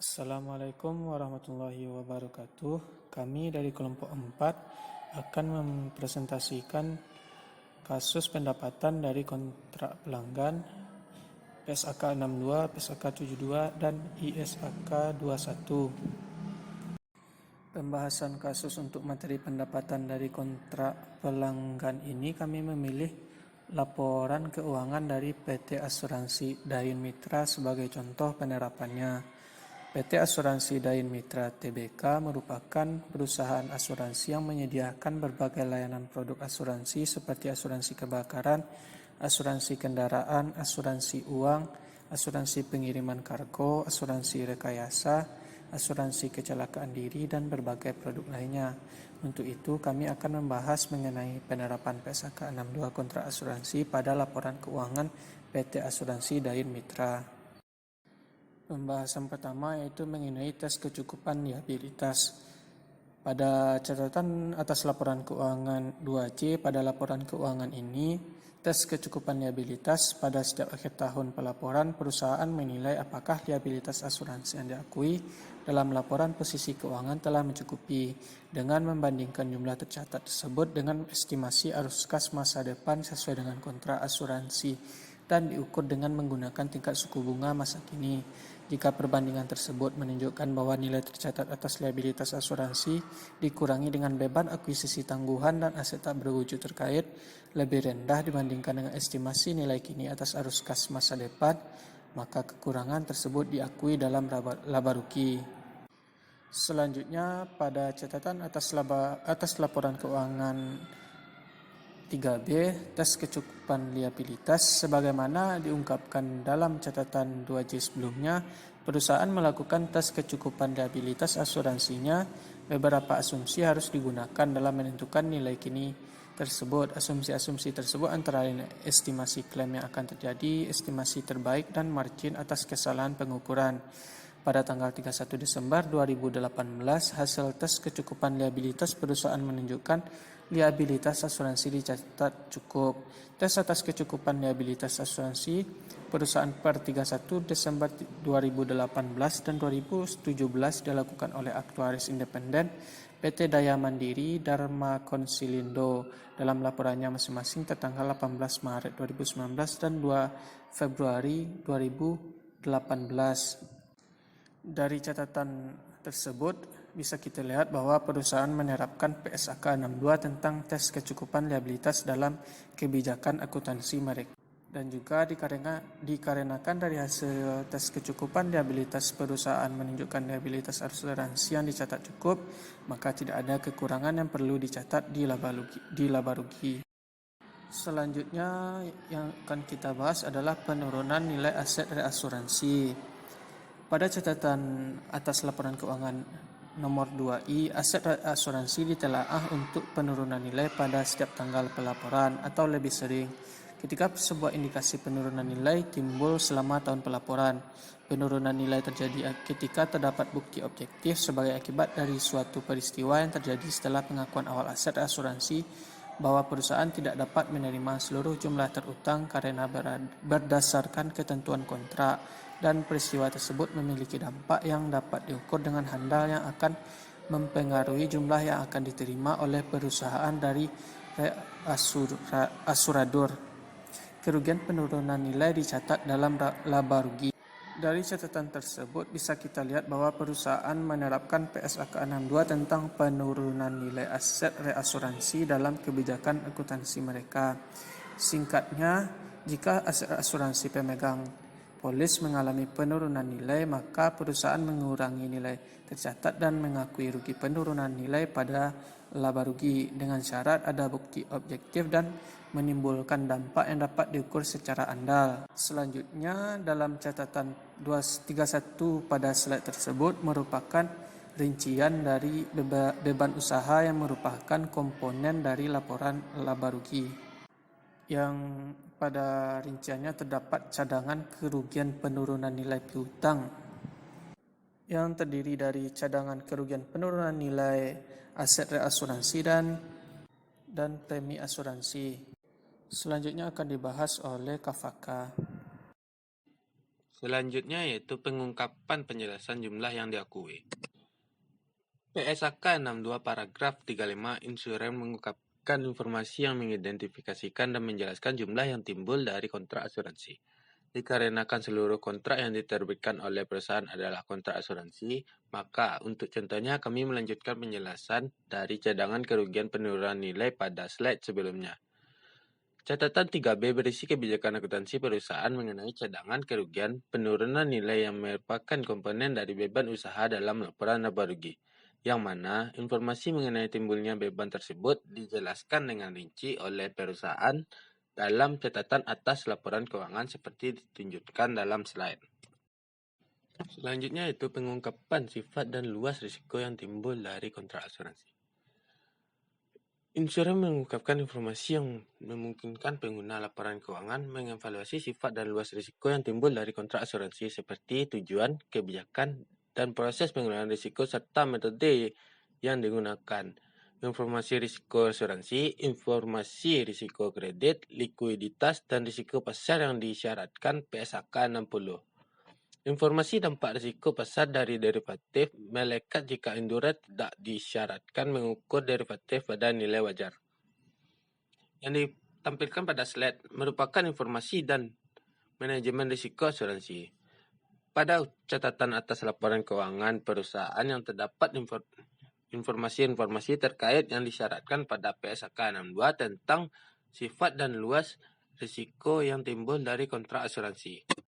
Assalamualaikum warahmatullahi wabarakatuh. Kami dari kelompok 4 akan mempresentasikan kasus pendapatan dari kontrak pelanggan PSAK 62, PSAK 72, dan ISAK 21. Pembahasan kasus untuk materi pendapatan dari kontrak pelanggan ini kami memilih laporan keuangan dari PT Asuransi Dain Mitra sebagai contoh penerapannya. PT Asuransi Dain Mitra Tbk merupakan perusahaan asuransi yang menyediakan berbagai layanan produk asuransi seperti asuransi kebakaran, asuransi kendaraan, asuransi uang, asuransi pengiriman kargo, asuransi rekayasa, asuransi kecelakaan diri, dan berbagai produk lainnya. Untuk itu, kami akan membahas mengenai penerapan PSAK 62 kontrak asuransi pada laporan keuangan PT Asuransi Dain Mitra. Pembahasan pertama yaitu mengenai tes kecukupan liabilitas. Pada catatan atas laporan keuangan 2C, pada laporan keuangan ini, tes kecukupan liabilitas pada setiap akhir tahun pelaporan, perusahaan menilai apakah liabilitas asuransi yang diakui dalam laporan posisi keuangan telah mencukupi dengan membandingkan jumlah tercatat tersebut dengan estimasi arus kas masa depan sesuai dengan kontrak asuransi dan diukur dengan menggunakan tingkat suku bunga masa kini. Jika perbandingan tersebut menunjukkan bahwa nilai tercatat atas liabilitas asuransi dikurangi dengan beban akuisisi tangguhan dan aset tak berwujud terkait lebih rendah dibandingkan dengan estimasi nilai kini atas arus kas masa depan, maka kekurangan tersebut diakui dalam laba rugi. Selanjutnya, pada catatan atas laporan keuangan 3B, tes kecukupan liabilitas sebagaimana diungkapkan dalam catatan 2J sebelumnya, perusahaan melakukan tes kecukupan liabilitas asuransinya. Beberapa asumsi harus digunakan dalam menentukan nilai kini tersebut. Asumsi-asumsi tersebut antara lain estimasi klaim yang akan terjadi, estimasi terbaik, dan margin atas kesalahan pengukuran. Pada tanggal 31 Desember 2018, hasil tes kecukupan liabilitas perusahaan menunjukkan liabilitas asuransi dicatat cukup. Tes atas kecukupan liabilitas asuransi perusahaan per 31 Desember 2018 dan 2017 dilakukan oleh aktuaris independen PT Daya Mandiri Dharma Konsilindo dalam laporannya masing-masing tertanggal 18 Maret 2019 dan 2 Februari 2018. Dari catatan tersebut bisa kita lihat bahwa perusahaan menerapkan PSAK 62 tentang tes kecukupan liabilitas dalam kebijakan akuntansi mereka. Dan juga dikarenakan dari hasil tes kecukupan liabilitas perusahaan menunjukkan liabilitas asuransi yang dicatat cukup, maka tidak ada kekurangan yang perlu dicatat di laba rugi. Selanjutnya yang akan kita bahas adalah penurunan nilai aset reasuransi. Pada catatan atas laporan keuangan nomor 2I, aset asuransi ditelaah untuk penurunan nilai pada setiap tanggal pelaporan atau lebih sering. Ketika sebuah indikasi penurunan nilai timbul selama tahun pelaporan, penurunan nilai terjadi ketika terdapat bukti objektif sebagai akibat dari suatu peristiwa yang terjadi setelah pengakuan awal aset asuransi bahwa perusahaan tidak dapat menerima seluruh jumlah terutang karena berdasarkan ketentuan kontrak, dan peristiwa tersebut memiliki dampak yang dapat diukur dengan handal yang akan mempengaruhi jumlah yang akan diterima oleh perusahaan dari asurador. Kerugian penurunan nilai dicatat dalam laba rugi. Dari catatan tersebut bisa kita lihat bahwa perusahaan menerapkan PSAK 62 tentang penurunan nilai aset reasuransi dalam kebijakan akuntansi mereka. Singkatnya, jika aset asuransi pemegang polis mengalami penurunan nilai, maka perusahaan mengurangi nilai tercatat dan mengakui rugi penurunan nilai pada laba rugi dengan syarat ada bukti objektif dan menimbulkan dampak yang dapat diukur secara andal. Selanjutnya, dalam catatan 231 pada slide tersebut merupakan rincian dari beban usaha yang merupakan komponen dari laporan laba rugi. Yang pada rinciannya terdapat cadangan kerugian penurunan nilai piutang yang terdiri dari cadangan kerugian penurunan nilai aset reasuransi dan premi asuransi. Selanjutnya akan dibahas oleh Kafaka. Selanjutnya yaitu pengungkapan penjelasan jumlah yang diakui. PSAK 62 paragraf 35 insuran mengungkapkan informasi yang mengidentifikasikan dan menjelaskan jumlah yang timbul dari kontrak asuransi. Dikarenakan seluruh kontrak yang diterbitkan oleh perusahaan adalah kontrak asuransi, maka untuk contohnya kami melanjutkan penjelasan dari cadangan kerugian penurunan nilai pada slide sebelumnya. Catatan 3B berisi kebijakan akuntansi perusahaan mengenai cadangan kerugian penurunan nilai yang merupakan komponen dari beban usaha dalam laporan laba rugi, yang mana informasi mengenai timbulnya beban tersebut dijelaskan dengan rinci oleh perusahaan dalam catatan atas laporan keuangan seperti ditunjukkan dalam slide. Selanjutnya itu pengungkapan sifat dan luas risiko yang timbul dari kontrak asuransi. Insuran mengungkapkan informasi yang memungkinkan pengguna laporan keuangan mengevaluasi sifat dan luas risiko yang timbul dari kontrak asuransi seperti tujuan, kebijakan, dan proses pengelolaan risiko serta metode yang digunakan. Informasi risiko asuransi, informasi risiko kredit, likuiditas, dan risiko pasar yang disyaratkan PSAK 60. Informasi dampak risiko pasar dari derivatif melekat jika Endura tidak disyaratkan mengukur derivatif pada nilai wajar. Yang ditampilkan pada slide merupakan informasi dan manajemen risiko asuransi. Pada catatan atas laporan keuangan perusahaan yang terdapat informasi-informasi terkait yang disyaratkan pada PSAK 62 tentang sifat dan luas risiko yang timbul dari kontrak asuransi.